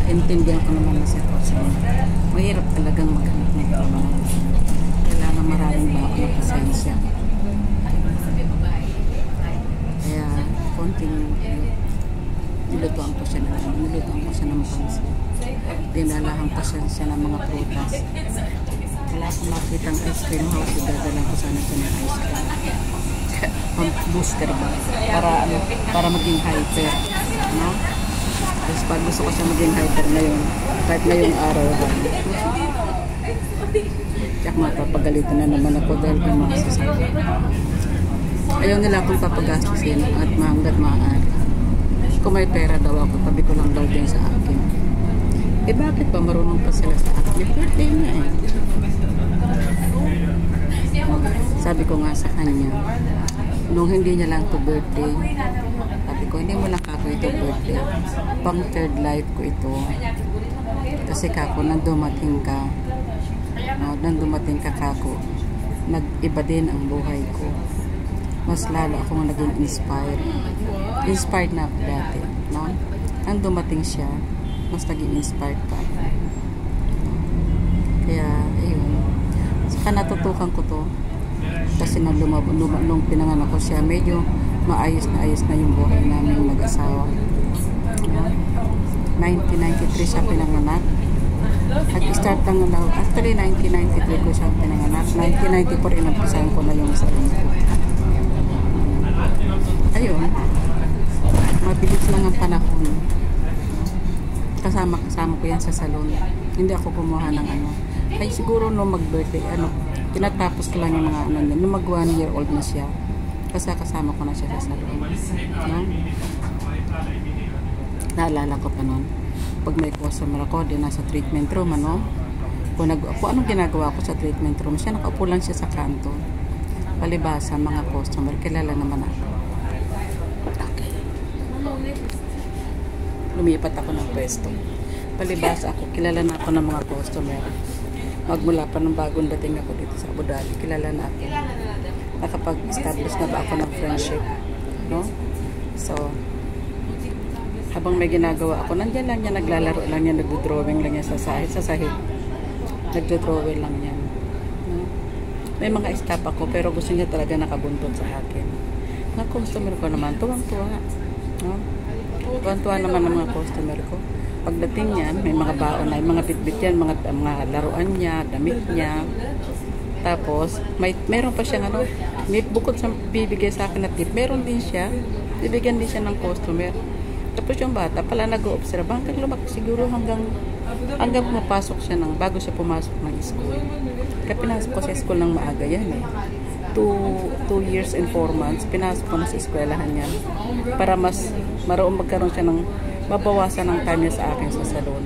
intindihan ko naman na sitwasyon. Mahirap talagang maghanap ng trabaho. Kailangan maraming baon na pasensya. Kaya konting nilutuan ko siya ng pansin. Dinalahang pasensya ng mga prutas. Wala akong makitang ice cream house, idadala ko sana siya ng ice cream. Booster ba? Para maging hyper. No? Tapos pag gusto ko siya maging hyper ngayon, kahit ngayong araw lang. Tiyak mapapagalitan na naman ako dahil pumasok sa akin. Ayaw nila akong papagastusin at hanggat maaari. Kung may pera daw ako, tabi ko lang daw din sa akin. Eh bakit ba marunong pa sila sa akin? Yung birthday niya eh. Sabi ko nga sa kanya, nung hindi niya lang to birthday, sabi ko, hindi mo lang kako ito birthday. Pang third life ko ito. Kasi kako, nang dumating ka, kako, nag-iba din ang buhay ko. Mas lalo akong naging inspired. Inspired na ako dati. No? Nang dumating siya, mas naging inspired pa. Kaya, ayun. Saka natutukan ko to. Kasi nung pinanganak ko siya, medyo maayos na yung buhay namin mag-asawa. 1993 siya pinanganak. Nag-start lang na actually 1993 ko siya pinanganak. 1994 inampisahan ko na yung sarili ko. Ayun. Mabilis lang ang panahon. Kasama ko yan sa salon. Hindi ako kumuha ng ano. Ay siguro nung mag-birthday, tinatapos ko lang yung mga ano niya. Nung mag 1 year old na siya, kasi kasama ko na siya sa salon. No? Naalala ko pa nun. Pag may customer ako, din nasa treatment room, ano? Kung anong ginagawa ko sa treatment room, siya nakaupo lang siya sa kanto. Palibasa, mga customer, kilala naman ako. Okay. Lumipat ako ng pwesto. Palibasa ako, kilala na ako ng mga customer. Magmula pa nung bagong dating ako dito sa Abu Dhabi, kilala na ako. Nakapag-establish na ba ako ng friendship, no? So, habang may ginagawa ako, nandyan lang niya, naglalaro lang niya, nagdo-drawing lang niya sa sahig. Nagdo-drawing lang niya. No? May mga staff ako, pero gusto niya talaga nakabuntot sa akin. Mga customer ko naman, tuwang-tuwa. No? Tuwang-tuwa naman ang mga customer ko. Pagdating niyan, may mga baon na, mga bitbit yan, mga laruan niya, damit niya. Tapos, meron pa siyang bukod sa bibigay sa akin na tip, meron din siya, bibigyan din siya ng customer. Tapos yung bata pala nag-o-observe, hanggang lumaki siguro hanggang pumapasok siya bago siya pumasok ng school. Kaya pinasok ko sa school ng maaga yan eh. 2 years and 4 months, pinasok ko na sa eskwelahan niya. Para mas magkaroon siya ng mabawasan ng time niya sa akin sa salon.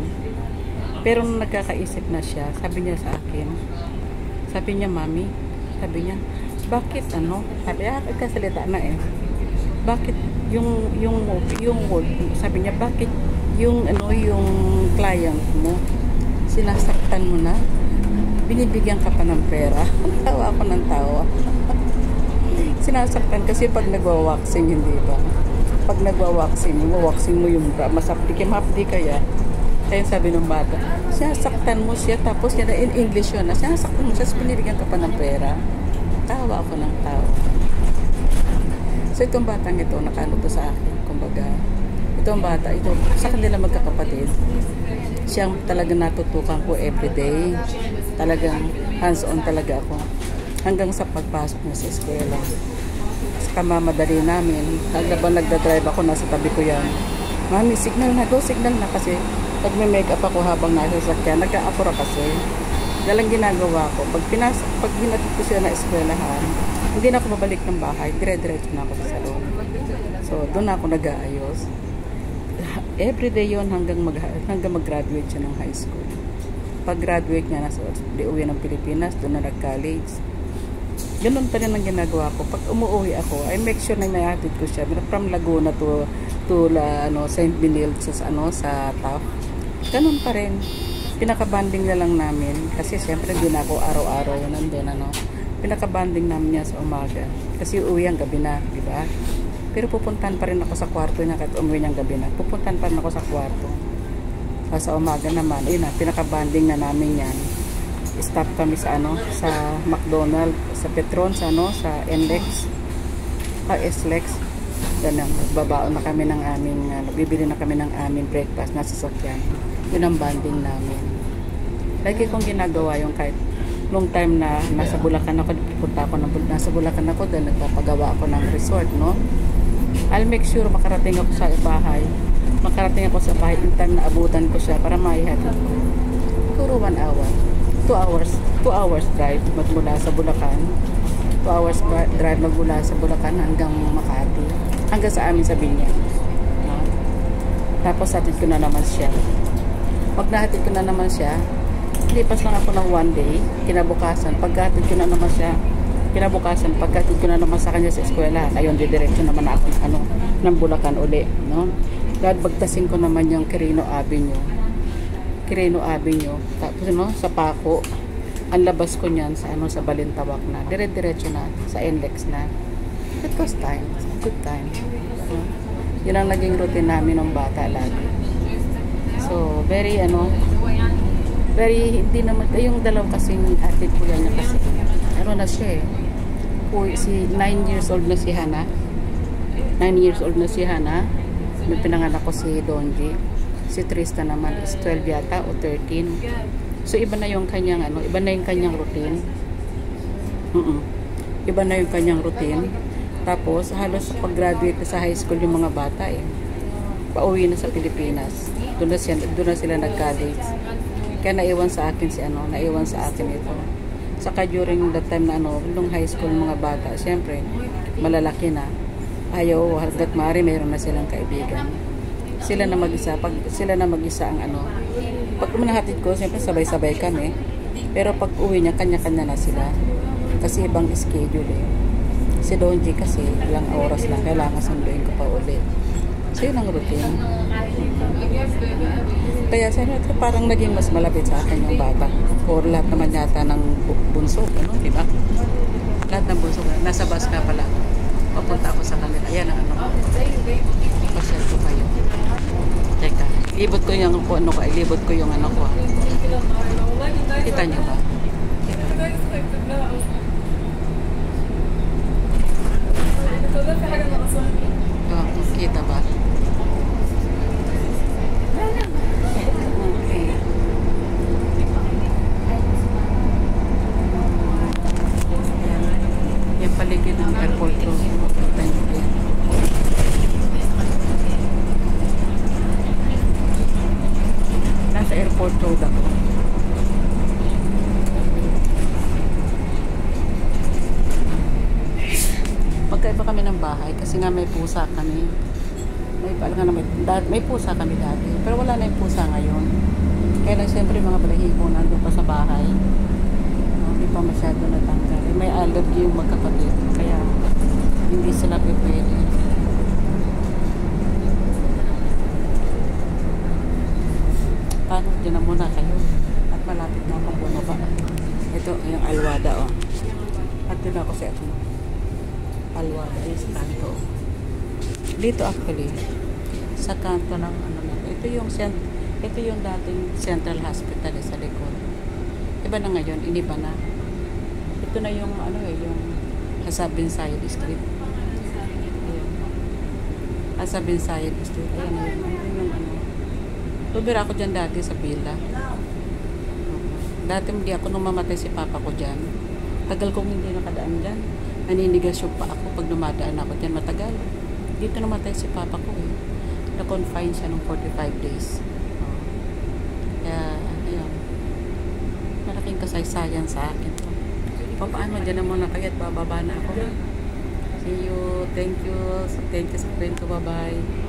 Pero nung nagkakaisip na siya, sabi niya sa akin, sabi niya, Mami, sabi niya, bakit sabi niya, kasalita na eh. Bakit sabi niya, bakit yung client mo, sinasaktan mo na, binibigyan ka pa ng pera. Tawa ako ng tawa. Sinasaktan kasi pag nagwa-waxing, hindi ba? Pag nagwa-waxing mo yung bra, masapdi kaya. Kaya sabi ng bata, sinasaktan mo siya, tapos yan in English yun, sinasaktan mo siya, binibigyan ka pa ng pera. Tawa ako ng tawa. So itong batang ito, nakano to sa akin, kumbaga, itong bata, ito, sa kanila magkakapatid, siyang talagang natutukan ko everyday, talagang hands-on talaga ako, hanggang sa pagpasok niya sa eskwela. Sa kamamadali namin, habang nagdadrive ako, nasa tabi ko yan, Mami, signal na, go signal na, kasi pag may make-up ako habang nasa sakyan, nagka-apura kasi, dalang ginagawa ko, pag hinatid ko siya na eskwelahan, hindi na ako babalik ng bahay, dire-diretso na ako sa salon. So, doon na ako nag-aayos. Everyday yon hanggang mag-graduate siya ng high school. Pag-graduate niya, di uwi ng Pilipinas, doon na nag-college. Ganun pa rin ang ginagawa ko. Pag umuwi ako, I make sure na nahatid ko siya. From Laguna to St. Benilde sa Taft. Ganun pa rin. Pinaka-banding na lang namin. Kasi siyempre, hindi na ako araw-araw nandun, pinaka-banding namin niya sa umaga. Kasi uuwi ang gabi na, di ba? Pero pupuntahan pa rin ako sa kwarto niya kahit umuwi niyang gabi na. Pupuntahan pa rin ako sa kwarto. Sa umaga naman, ayun na, pinaka-banding na namin yan. Stop kami sa sa McDonald's, sa Petron, sa sa NLEX, SLEX. Then nagbabaon na kami ng aming, bibili na kami ng aming breakfast na sasakyan. Yun ang banding namin. Lagi kong ginagawa yung kahit nung time na nasa Bulacan ako, nasa Bulacan ako, dahil nagpapagawa ako ng resort, no? I'll make sure makarating ako sa bahay. In time na abutan ko siya para maihatid ko. Siguro 1 hour. 2 hours drive magmula sa Bulacan. 2 hours drive magmula sa Bulacan hanggang Makati. Hanggang sa amin sa Binyag. Tapos hatid ko na naman siya. Pag nahatid ko na naman siya, lipas lang ako ng 1 day, kinabukasan, pagkatid ko na naman siya, pagkatid ko na naman sa kanya sa eskwela, ayun, didiretso naman ako ng Bulacan uli, no? Dahil bagtasin ko naman yung Quirino Avenue, tapos sa Paco, ang labas ko niyan sa sa Balintawak na, diretso na, sa NLEX na. It was time, good time. Yun ang naging routine namin ng bata lagi. So, very hindi naman, yung dalaw kasing atid ko yan kasi, na siya eh. Si 9 years old na si Hana. 9 years old na si Hana. May pinanganak ko si Donji. Si Tristan naman is 12 yata o 13. So, iba na yung kanyang, routine. Iba na yung kanyang routine. Tapos, halos sa pag-graduate sa high school yung mga bata eh. Pauwi na sa Pilipinas. Doon na sila nag-college. Kaya naiwan sa akin ito. Saka during that time na nung high school mga bata, siyempre, malalaki na. Ayaw, hanggat maaari, mayroon na silang kaibigan. Sila na mag-isa ang pag uminahatid ko, siyempre sabay-sabay kami. Pero pag uwi niya, kanya-kanya na sila. Kasi ibang schedule eh. Si Donji kasi, ilang oras lang, kailangan sunduin ko pa ulit. So yun ang routine. Kaya parang naging mas malapit sa akin yung bata. Or lahat naman yata ng bunso, di ba? Lahat ng bunso, nasa bus ka pala. Papunta ako sa kanila. Ayan ang pasyal ko kayo. Teka, ilibot ko yung ilibot ko yung ko. Kita niyo ba? Kita ba? Yung paligid ng airport road. Nasa airport road ako. Magkaiba kami ng bahay kasi nga may pusa kami. May pusa kami dati. Pero wala na yung pusa ngayon. Kaya lang siyempre mga balahibo nandun pa sa bahay. Hindi pa masyado natanggal. May allergy yung magkapatid. Kaya hindi sila pwede. Paano? Diyan na muna kayo. At malapit na akong bumaba. Ito yung alwada At doon ako sa alwada is kanto. Dito actually sa kanto ng ito yung dating Central Hospital sa likod. Iba na ngayon, iniba na. Ito na yung yung Hasabin Sayed Street. Hasabin Sayed Street. Ayan yung Tubira ako dyan dati sa pila. Dati hindi ako nung mamatay si papa ko dyan. Tagal kong hindi nakadaan dyan. Naninigas yung pa ako pag dumadaan ako dyan matagal. Dito namatay si papa ko eh. Na-confine siya ng 45 days. Kaya, ayun. Malaking kasaysayan sa akin. Paano dyan na muna kayo at bababa na ako. See you. Thank you. Thank you sa friend ko. Bye-bye.